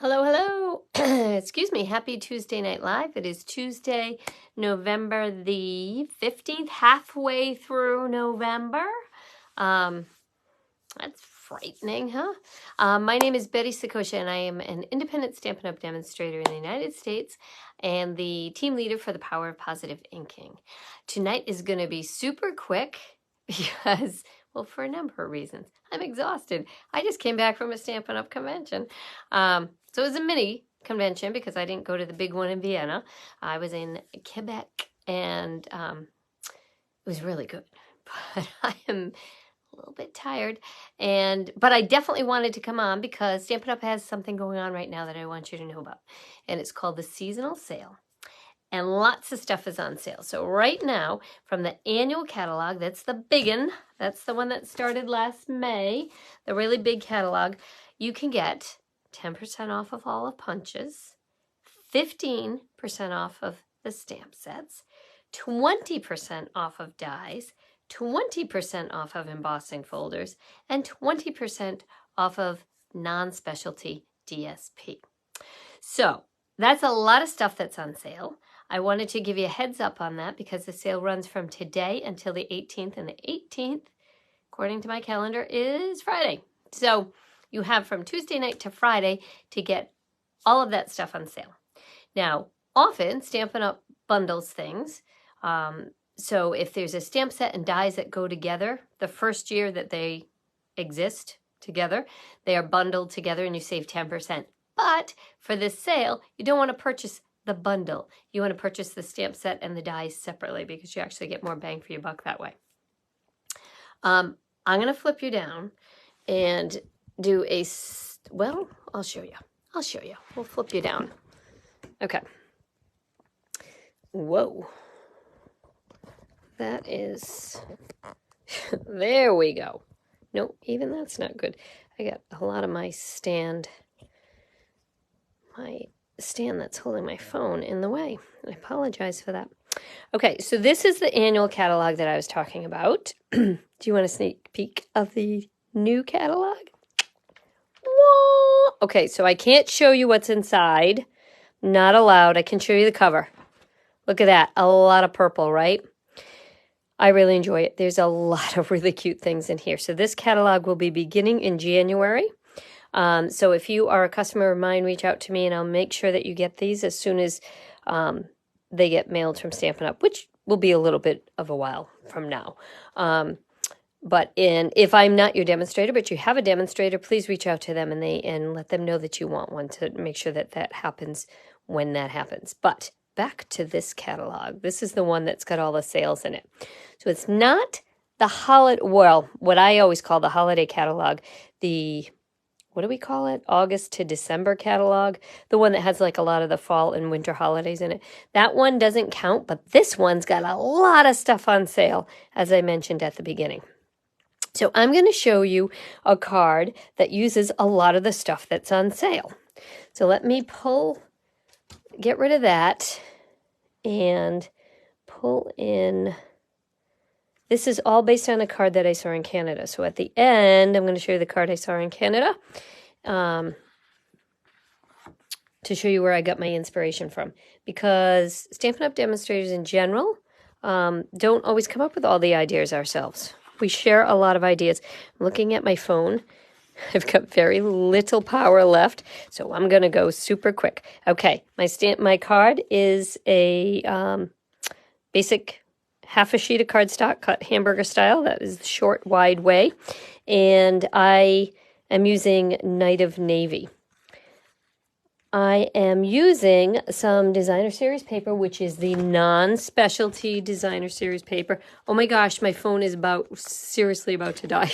Hello, hello. Excuse me. Happy Tuesday Night Live. It is Tuesday, November the 15th, halfway through November. That's frightening, huh? My name is Betty Sakosha, and I am an independent Stampin' Up! Demonstrator in the United States and the team leader for the Power of Positive Inking. Tonight is going to be super quick because, well, for a number of reasons. I'm exhausted. I just came back from a Stampin' Up! Convention. So it was a mini convention because I didn't go to the big one in Vienna. I was in Quebec, and it was really good. But I am a little bit tired, but I definitely wanted to come on because Stampin' Up! Has something going on right now that I want you to know about, and it's called the seasonal sale, and lots of stuff is on sale. So right now, from the annual catalog, that's the big one, that's the one that started last May, the really big catalog, you can get 10% off of all of punches, 15% off of the stamp sets, 20% off of dies, 20% off of embossing folders, and 20% off of non-specialty DSP. So that's a lot of stuff that's on sale. I wanted to give you a heads up on that because the sale runs from today until the 18th, and the 18th, according to my calendar, is Friday. So you have from Tuesday night to Friday to get all of that stuff on sale. Now, often Stampin' Up! Bundles things. So if there's a stamp set and dies that go together, the first year that they exist together, they are bundled together and you save 10%. But for this sale, you don't want to purchase the bundle. You want to purchase the stamp set and the dies separately because you actually get more bang for your buck that way. I'm going to flip you down and do well, I'll show you. We'll flip you down. Okay. Whoa. That is, there we go. No, even that's not good. I got a lot of my stand that's holding my phone in the way. I apologize for that. Okay, so this is the annual catalog that I was talking about. Do you want a sneak peek of the new catalog? Whoa! Okay, so I can't show you what's inside. Not allowed. I can show you the cover. Look at that. A lot of purple, right? I really enjoy it. There's a lot of really cute things in here. So this catalog will be beginning in January. So if you are a customer of mine, reach out to me and I'll make sure that you get these as soon as they get mailed from Stampin' Up!, which will be a little bit of a while from now. But if I'm not your demonstrator, but you have a demonstrator, please reach out to them and let them know that you want one to make sure that that happens when that happens. But back to this catalog. This is the one that's got all the sales in it. So it's not the holiday, well, what I always call the holiday catalog, what do we call it? August to December catalog, the one that has like a lot of the fall and winter holidays in it. That one doesn't count, but this one's got a lot of stuff on sale, as I mentioned at the beginning. So I'm going to show you a card that uses a lot of the stuff that's on sale. So let me get rid of that and pull in. This is all based on a card that I saw in Canada. So at the end, I'm going to show you the card I saw in Canada to show you where I got my inspiration from. Because Stampin' Up! Demonstrators in general don't always come up with all the ideas ourselves. We share a lot of ideas. I'm looking at my phone. I've got very little power left, so I'm going to go super quick. Okay, my card is a basic half a sheet of cardstock cut hamburger style. That is the short, wide way. And I am using Night of Navy. I am using some designer series paper, which is the non-specialty designer series paper. Oh my gosh, my phone is seriously about to die.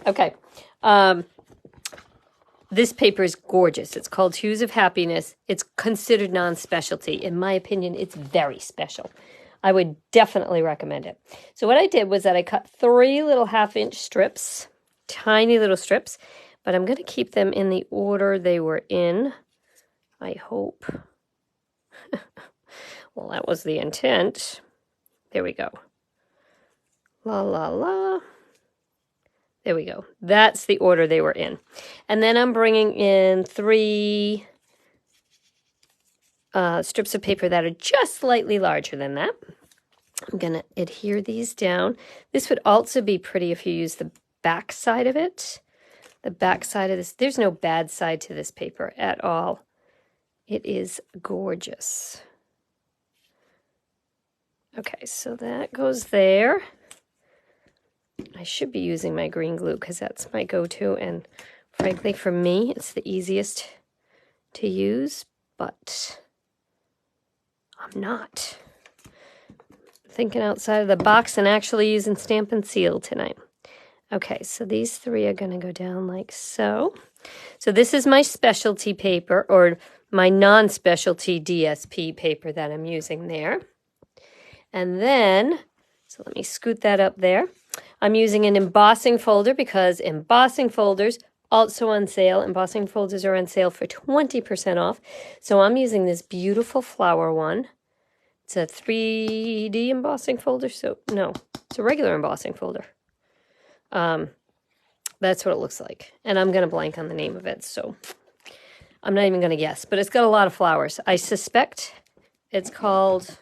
Okay. This paper is gorgeous. It's called Hues of Happiness. It's considered non-specialty. In my opinion, it's very special. I would definitely recommend it. So what I did was that I cut 3 little half-inch strips, tiny little strips, but I'm going to keep them in the order they were in, I hope. Well, that was the intent. There we go. La, la, la. There we go. That's the order they were in. And then I'm bringing in 3 strips of paper that are just slightly larger than that. I'm going to adhere these down. This would also be pretty if you use the back side of it. The back side of this, there's no bad side to this paper at all. It is gorgeous. Okay, so that goes there. I should be using my green glue because that's my go-to, and frankly for me it's the easiest to use, but I'm not. Thinking outside of the box and actually using Stampin' Seal tonight. Okay, so these 3 are going to go down like so. So this is my specialty paper, or my non-specialty DSP paper that I'm using there. And then, so let me scoot that up there. I'm using an embossing folder because embossing folders also on sale. Embossing folders are on sale for 20% off. So I'm using this beautiful flower one. It's a 3D embossing folder. So no, it's a regular embossing folder. That's what it looks like. And I'm going to blank on the name of it, so I'm not even going to guess. But it's got a lot of flowers. I suspect it's called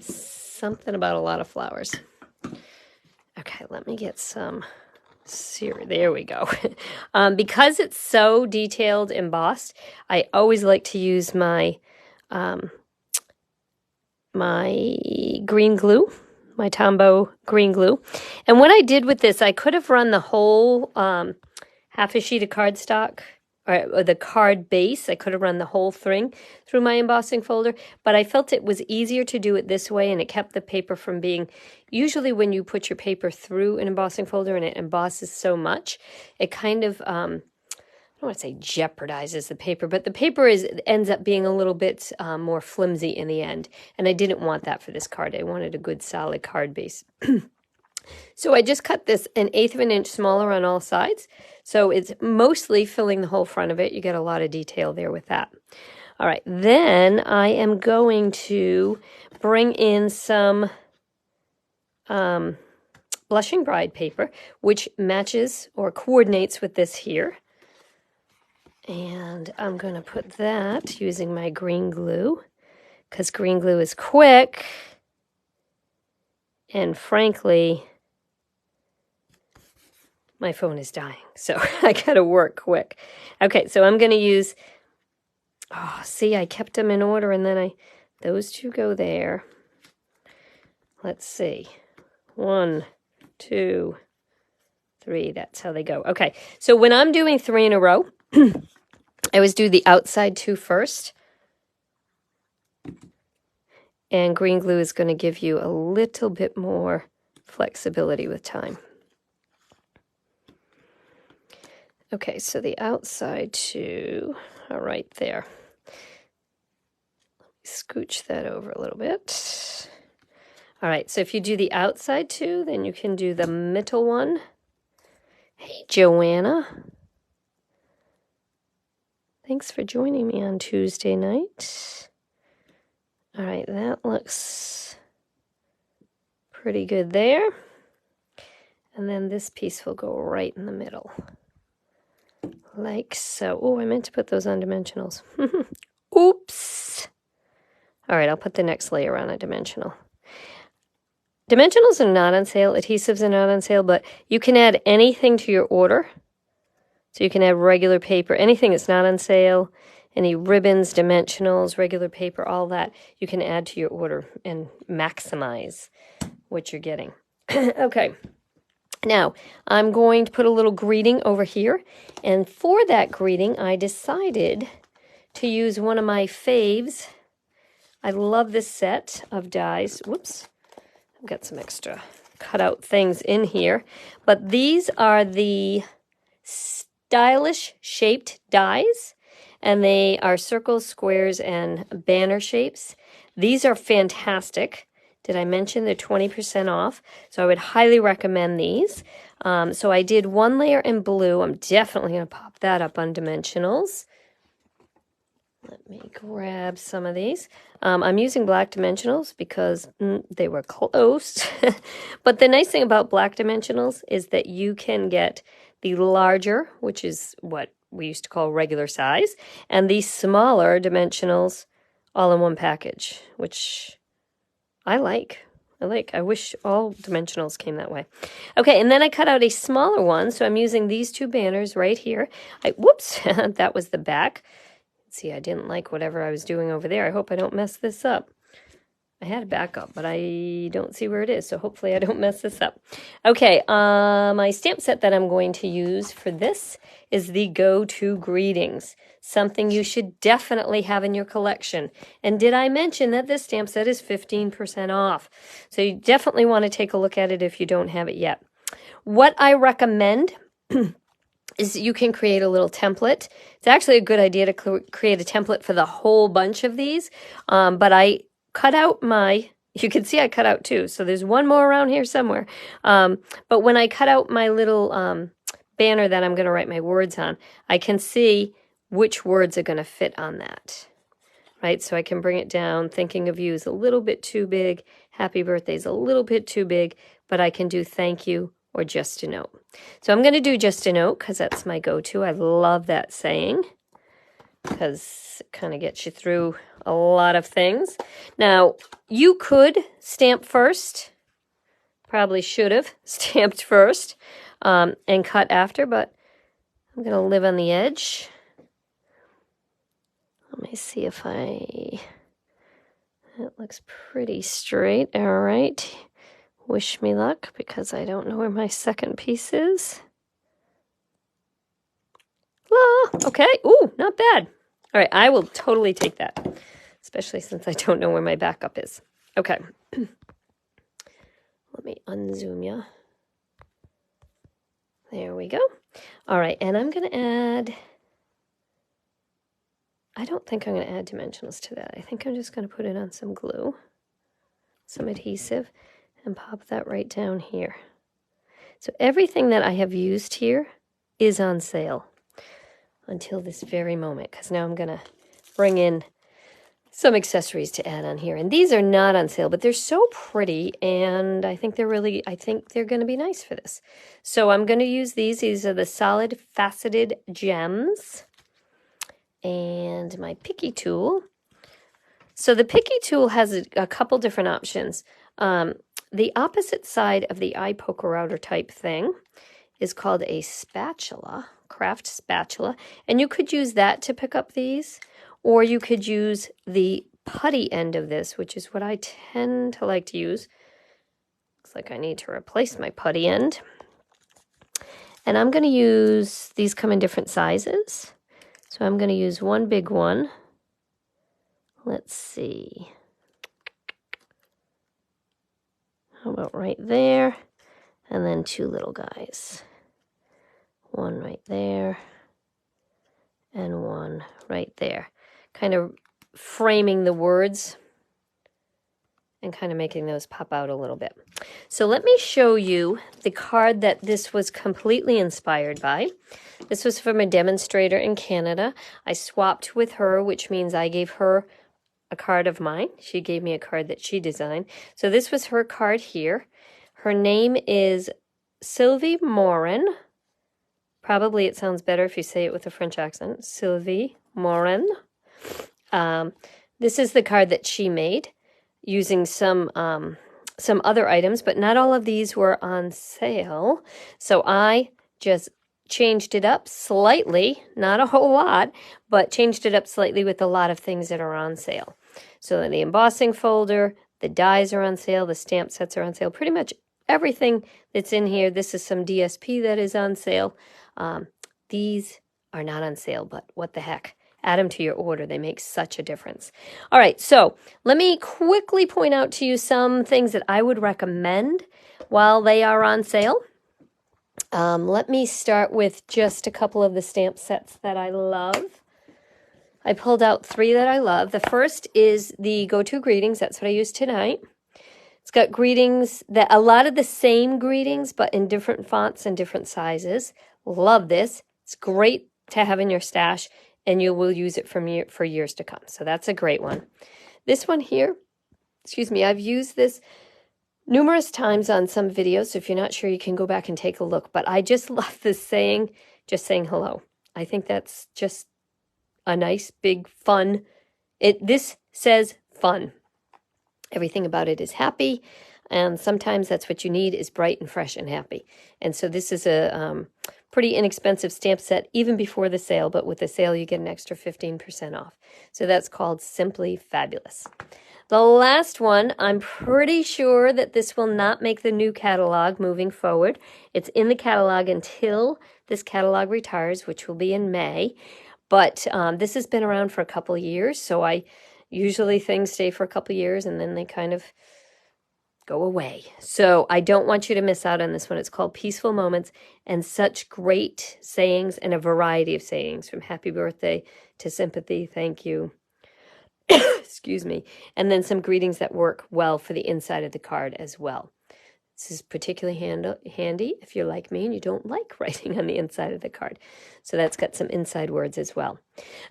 something about a lot of flowers. Okay, let me get some series. There we go. Because it's so detailed embossed, I always like to use my my green glue, my Tombow green glue. And what I did with this, I could have run the whole half a sheet of cardstock, or the card base. I could have run the whole thing through my embossing folder, but I felt it was easier to do it this way, and it kept the paper from being, usually when you put your paper through an embossing folder and it embosses so much, it kind of, I don't want to say jeopardizes the paper, but the paper ends up being a little bit more flimsy in the end, and I didn't want that for this card. I wanted a good solid card base. So I just cut this 1/8 of an inch smaller on all sides. So it's mostly filling the whole front of it. You get a lot of detail there with that. All right, then I am going to bring in some Blushing Bride paper, which matches or coordinates with this here. And I'm going to put that using my green glue, because green glue is quick. And frankly, my phone is dying, so I gotta work quick. Okay, so I'm gonna use, oh, see, I kept them in order, and then those 2 go there. Let's see, 1, 2, 3, that's how they go. Okay, so when I'm doing 3 in a row, I always do the outside 2 first. And green glue is going to give you a little bit more flexibility with time. Okay, so the outside 2 are right there. Let me scooch that over a little bit. All right, so if you do the outside 2, then you can do the middle one. Hey, Joanna. Thanks for joining me on Tuesday night. All right, that looks pretty good there. And then this piece will go right in the middle. Like so. Oh, I meant to put those on dimensionals. Oops. All right, I'll put the next layer on a dimensional. Dimensionals are not on sale. Adhesives are not on sale, but you can add anything to your order. So you can add regular paper, anything that's not on sale, any ribbons, dimensionals, regular paper, all that you can add to your order and maximize what you're getting. Okay. Now, I'm going to put a little greeting over here, and for that greeting, I decided to use one of my faves. I love this set of dies. Whoops, I've got some extra cutout things in here, but these are the stylish shaped dies, and they are circles, squares, and banner shapes. These are fantastic. Did I mention they're 20% off? So I would highly recommend these. So I did 1 layer in blue. I'm definitely going to pop that up on dimensionals. Let me grab some of these. I'm using black dimensionals because they were close. But the nice thing about black dimensionals is that you can get the larger, which is what we used to call regular size, and the smaller dimensionals all in one package, which I like. I wish all dimensionals came that way. Okay, and then I cut out a smaller one, so I'm using these two banners right here. Whoops, that was the back. See, I didn't like whatever I was doing over there. I hope I don't mess this up. I had a backup, but I don't see where it is, so hopefully I don't mess this up. Okay, my stamp set that I'm going to use for this is the Go-To Greetings, something you should definitely have in your collection. And did I mention that this stamp set is 15% off? So you definitely want to take a look at it if you don't have it yet. What I recommend is you can create a little template. It's actually a good idea to create a template for the whole bunch of these, but I cut out you can see I cut out two, so there's one more around here somewhere. But when I cut out my little banner that I'm going to write my words on, I can see which words are going to fit on that, right? So I can bring it down. Thinking of you is a little bit too big. Happy birthday is a little bit too big, but I can do thank you or just a note. So I'm going to do just a note because that's my go-to. I love that saying because it kind of gets you through a lot of things. Now, you could stamp first. Probably should have stamped first and cut after, but I'm going to live on the edge. Let me see if it looks pretty straight. All right. Wish me luck because I don't know where my second piece is. Okay. Ooh, not bad. All right. I will totally take that, especially since I don't know where my backup is. Okay. Let me unzoom you. There we go. All right. And I'm going to add, I don't think I'm going to add dimensionals to that. I think I'm just going to put it on some glue, some adhesive, and pop that right down here. So everything that I have used here is on sale until this very moment, because now I'm going to bring in some accessories to add on here. And these are not on sale, but they're so pretty, and I think they're going to be nice for this. So I'm going to use these. These are the solid faceted gems. And my picky tool. So the picky tool has a couple different options. The opposite side of the eye poker outer type thing is called a spatula, craft spatula. And you could use that to pick up these, or you could use the putty end of this, which is what I tend to like to use. Looks like I need to replace my putty end. And I'm going to use, these come in different sizes. So I'm going to use one big one. Let's see. How about right there? And then two little guys. One right there. And one right there. Kind of framing the words and kind of making those pop out a little bit. So let me show you the card that this was completely inspired by. This was from a demonstrator in Canada. I swapped with her, which means I gave her a card of mine. She gave me a card that she designed. So this was her card here. Her name is Sylvie Morin. Probably it sounds better if you say it with a French accent. Sylvie Morin. This is the card that she made using some other items, but not all of these were on sale. So I just changed it up slightly, not a whole lot, but changed it up slightly with a lot of things that are on sale. So the embossing folder, the dies are on sale, the stamp sets are on sale, pretty much everything that's in here. This is some DSP that is on sale. These are not on sale, but what the heck? Add them to your order. They make such a difference. All right, so let me quickly point out to you some things that I would recommend while they are on sale. Let me start with just a couple of the stamp sets that I love. I pulled out three that I love. The first is the Go-To Greetings. That's what I used tonight. It's got greetings, that a lot of the same greetings, but in different fonts and different sizes. Love this. It's great to have in your stash. and you will use it for years to come. So that's a great one. This one here, excuse me, I've used this numerous times on some videos, so if you're not sure, you can go back and take a look. But I just love this saying, just saying hello. I think that's just a nice, big, fun. This says fun. Everything about it is happy, and sometimes that's what you need, is bright and fresh and happy. And so this is a pretty inexpensive stamp set, even before the sale, but with the sale you get an extra 15% off. So that's called Simply Fabulous. The last one, I'm pretty sure that this will not make the new catalog moving forward. It's in the catalog until this catalog retires, which will be in May. But this has been around for a couple of years, so usually things stay for a couple of years and then they kind of go away. So I don't want you to miss out on this one. It's called Peaceful Moments, and such great sayings and a variety of sayings, from happy birthday to sympathy, thank you. Excuse me. And then some greetings that work well for the inside of the card as well. This is particularly handy if you're like me and you don't like writing on the inside of the card. So that's got some inside words as well.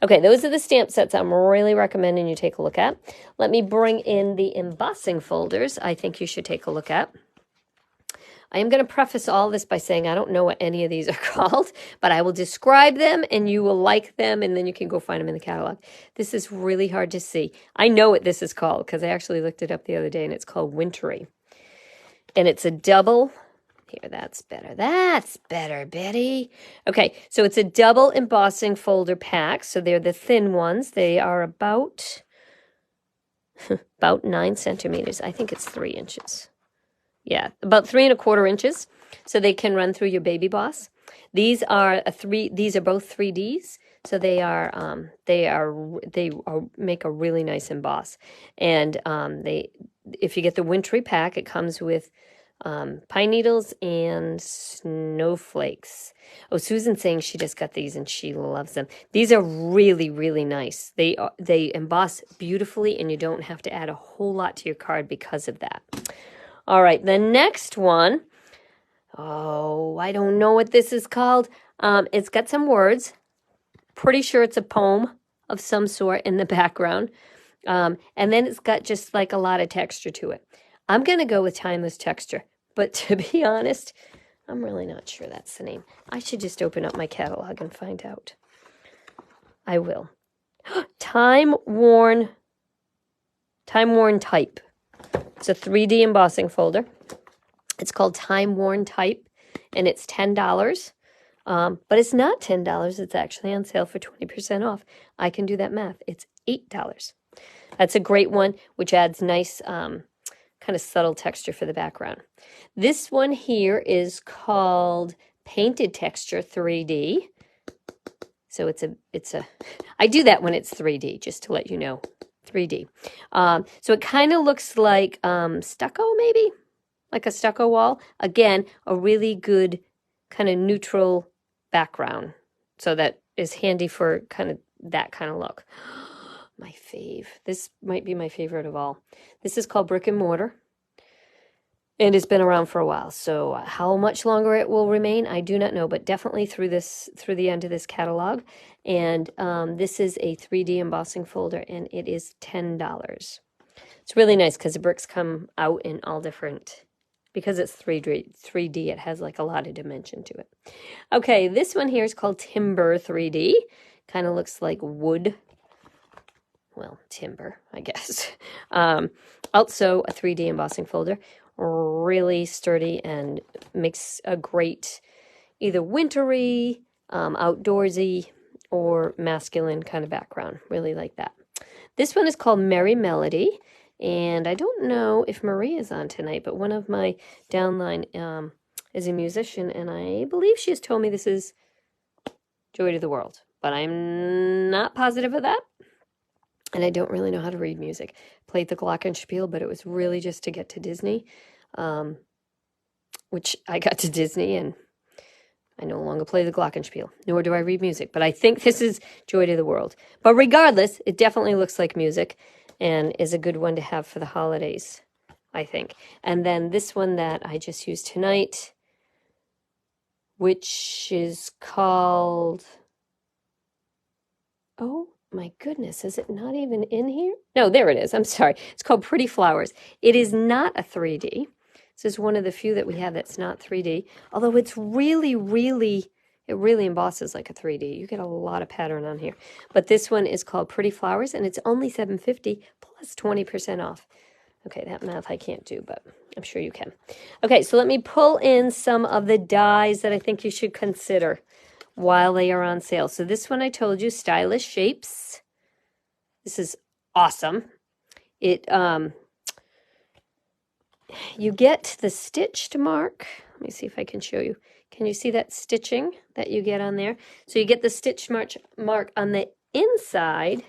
Okay, those are the stamp sets I'm really recommending you take a look at. Let me bring in the embossing folders I think you should take a look at. I am going to preface all this by saying I don't know what any of these are called, but I will describe them and you will like them, and then you can go find them in the catalog. This is really hard to see. I know what this is called because I actually looked it up the other day, and it's called Wintry. And it's a double, here, that's better. That's better, Betty. Okay, so it's a double embossing folder pack. So they're the thin ones. They are about 9 centimeters. I think it's 3 inches. Yeah, about 3 1/4 inches. So they can run through your baby boss. These are both 3Ds. So they make a really nice emboss. And if you get the Wintry pack, it comes with pine needles and snowflakes. Oh, Susan's saying she just got these and she loves them. These are really, really nice. They emboss beautifully, and you don't have to add a whole lot to your card because of that. All right, the next one. Oh, I don't know what this is called. It's got some words. Pretty sure it's a poem of some sort in the background. And then it's got just like a lot of texture to it. I'm going to go with Timeless Texture. But to be honest, I'm really not sure that's the name. I should just open up my catalog and find out. I will. Time Worn Type. It's a 3D embossing folder. It's called Time Worn Type, and it's $10. But it's not $10. It's actually on sale for 20% off. I can do that math. It's $8. That's a great one, which adds nice kind of subtle texture for the background. This one here is called Painted Texture 3D. So it's a I do that when it's 3D, just to let you know. 3D. So it kind of looks like stucco, maybe? Like a stucco wall. Again, a really good kind of neutral background. So that is handy for kind of that kind of look. My fave. This might be my favorite of all. This is called Brick and Mortar. And it's been around for a while. So how much longer it will remain, I do not know, but definitely through the end of this catalog. And this is a 3D embossing folder, and it is $10. It's really nice because the bricks come out in all different, because it's 3D, it has like a lot of dimension to it. Okay, this one here is called Timber 3D. Kind of looks like wood. Well, timber, I guess. Also a 3D embossing folder. Really sturdy and makes a great either wintry, outdoorsy, or masculine kind of background. Really like that. This one is called Merry Melody. And I don't know if Marie is on tonight, but one of my downline is a musician, and I believe she has told me this is Joy to the World. But I'm not positive of that. And I don't really know how to read music. Played the glockenspiel, but it was really just to get to Disney, which I got to Disney, and I no longer play the glockenspiel, nor do I read music. But I think this is Joy to the World. But regardless, it definitely looks like music and is a good one to have for the holidays, I think. And then this one that I just used tonight, which is called Oh my goodness, is it not even in here? No, there it is. I'm sorry. It's called Pretty Flowers. It is not a 3D. This is one of the few that we have that's not 3D, although it's really, really, it really embosses like a 3D. You get a lot of pattern on here. But this one is called Pretty Flowers, and it's only $7.50 plus 20% off. Okay, that math I can't do, but I'm sure you can. Okay, so let me pull in some of the dies that I think you should consider while they are on sale. So this one I told you, Stylish Shapes. This is awesome. It you get the stitched mark. Let me see if I can show you. Can you see that stitching that you get on there? So you get the stitch mark on the inside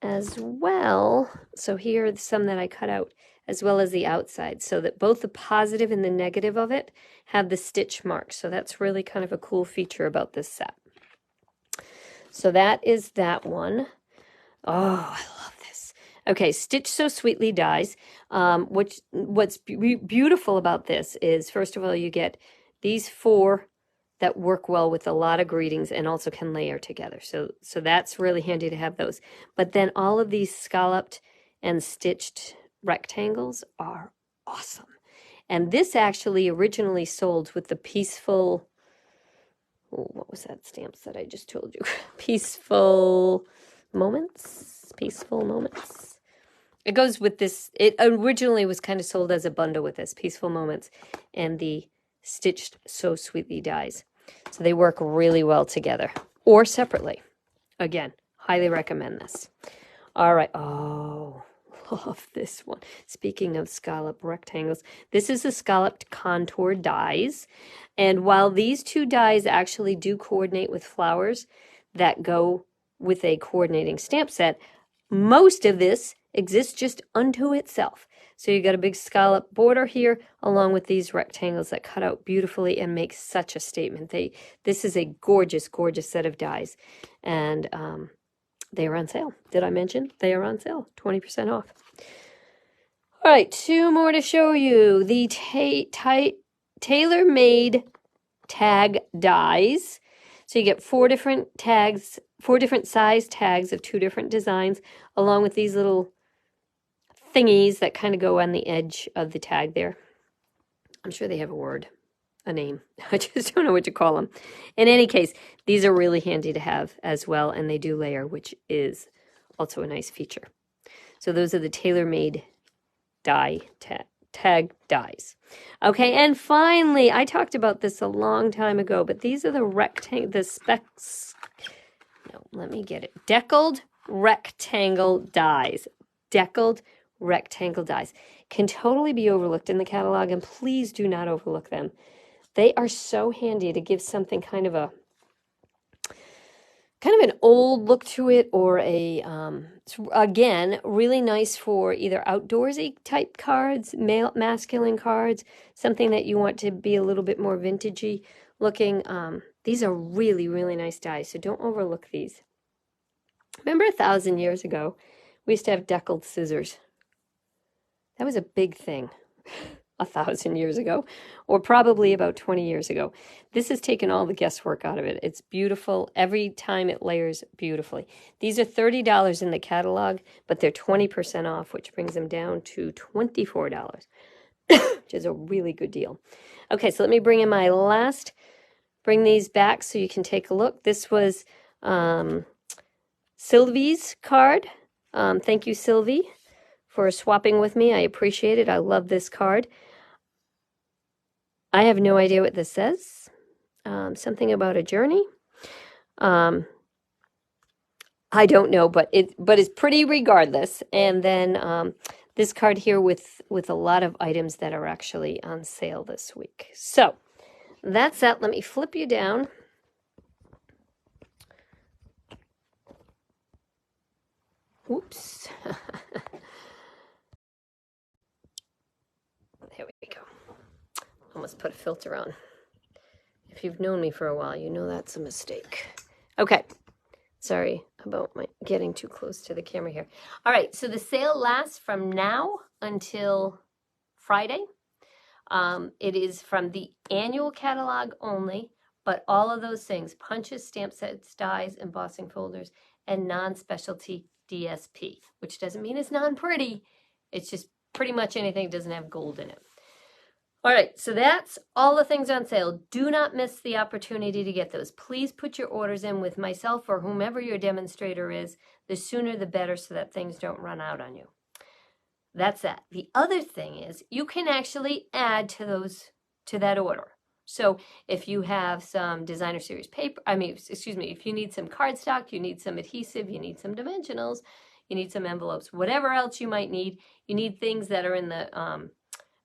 as well. So here are some that I cut out, as well as the outside, so that both the positive and the negative of it have the stitch mark. So that's really kind of a cool feature about this set. So that is that one. Oh, I love this. Okay, Stitch So Sweetly dies. What's beautiful about this is, first of all, you get these 4 that work well with a lot of greetings and also can layer together. So that's really handy to have those. But then all of these scalloped and stitched rectangles are awesome. And this actually originally sold with the Peaceful, what was that stamps that I just told you? Peaceful Moments? Peaceful Moments. It goes with this. It originally was kind of sold as a bundle with this, Peaceful Moments, and the Stitched So Sweetly dies. So they work really well together or separately. Again, highly recommend this. All right. Oh, love this one. Speaking of scallop rectangles, this is the scalloped contour dies. And while these 2 dies actually do coordinate with flowers that go with a coordinating stamp set, most of this exists just unto itself. So you got a big scallop border here, along with these rectangles that cut out beautifully and make such a statement. This is a gorgeous, gorgeous set of dies. And they are on sale. Did I mention they are on sale? 20% off. All right, 2 more to show you. The tailor-made tag dies. So you get 4 different tags, 4 different size tags of 2 different designs, along with these little thingies that kind of go on the edge of the tag there. I'm sure they have a word, a name. I just don't know what to call them. In any case, these are really handy to have as well, and they do layer, which is also a nice feature. So those are the tailor-made die tag dies. Okay, and finally, I talked about this a long time ago, but these are the specs. No, let me get it. Deckled rectangle dies. Deckled rectangle dies can totally be overlooked in the catalog, and please do not overlook them. They are so handy to give something kind of an old look to it, or it's, again, really nice for either outdoorsy type cards, masculine cards, something that you want to be a little bit more vintagey looking. These are really, really nice dies, so don't overlook these. Remember 1,000 years ago, we used to have deckled scissors. That was a big thing 1,000 years ago, or probably about 20 years ago. This has taken all the guesswork out of it. It's beautiful. Every time it layers beautifully. These are $30 in the catalog, but they're 20% off, which brings them down to $24, which is a really good deal. Okay, so let me bring these back so you can take a look. This was Sylvie's card. Thank you, Sylvie, for swapping with me. I appreciate it. I love this card. I have no idea what this says. Something about a journey. I don't know, but it's pretty regardless. And then this card here with a lot of items that are actually on sale this week. So that's that. Let me flip you down. Whoops. There we go. Almost put a filter on. If you've known me for a while, you know that's a mistake. Okay. Sorry about my getting too close to the camera here. All right, so the sale lasts from now until Friday. It is from the annual catalog only, But all of those things, punches, stamp sets, dies, embossing folders, and non-specialty DSP, which doesn't mean it's non-pretty. It's just pretty much anything that doesn't have gold in it. All right, so that's all the things on sale. Do not miss the opportunity to get those. Please put your orders in with myself or whomever your demonstrator is. The sooner the better so that things don't run out on you. That's that. The other thing is you can actually add to that order. So if you have some designer series paper, if you need some cardstock, you need some adhesive, you need some dimensionals, you need some envelopes, whatever else you might need, you need things that are in the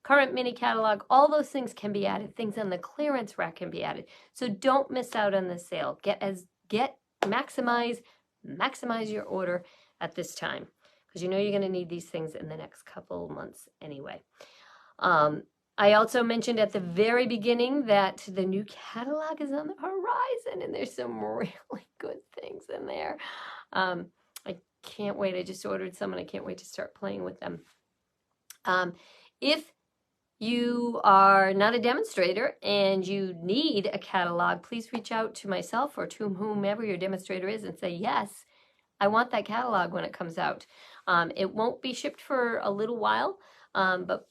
current mini catalog, all those things can be added. Things on the clearance rack can be added. So don't miss out on the sale. Maximize your order at this time, because you know you're going to need these things in the next couple months anyway. I also mentioned at the very beginning that the new catalog is on the horizon, and there's some really good things in there. I can't wait. I just ordered some, and I can't wait to start playing with them. If you are not a demonstrator and you need a catalog, please reach out to myself or to whomever your demonstrator is and say, yes, I want that catalog when it comes out. It won't be shipped for a little while, but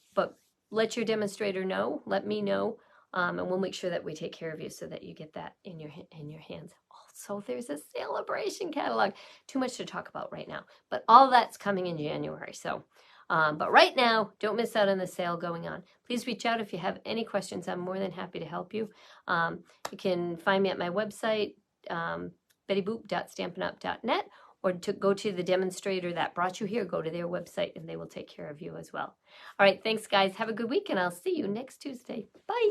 let your demonstrator know, let me know, and we'll make sure that we take care of you so that you get that in your hands. Also, there's a celebration catalog. Too much to talk about right now, but all that's coming in January. So. But right now, don't miss out on the sale going on. Please reach out if you have any questions. I'm more than happy to help you. You can find me at my website, bettyboop.stampinup.net, or to go to the demonstrator that brought you here, go to their website and they will take care of you as well. All right, thanks guys. Have a good week and I'll see you next Tuesday. Bye.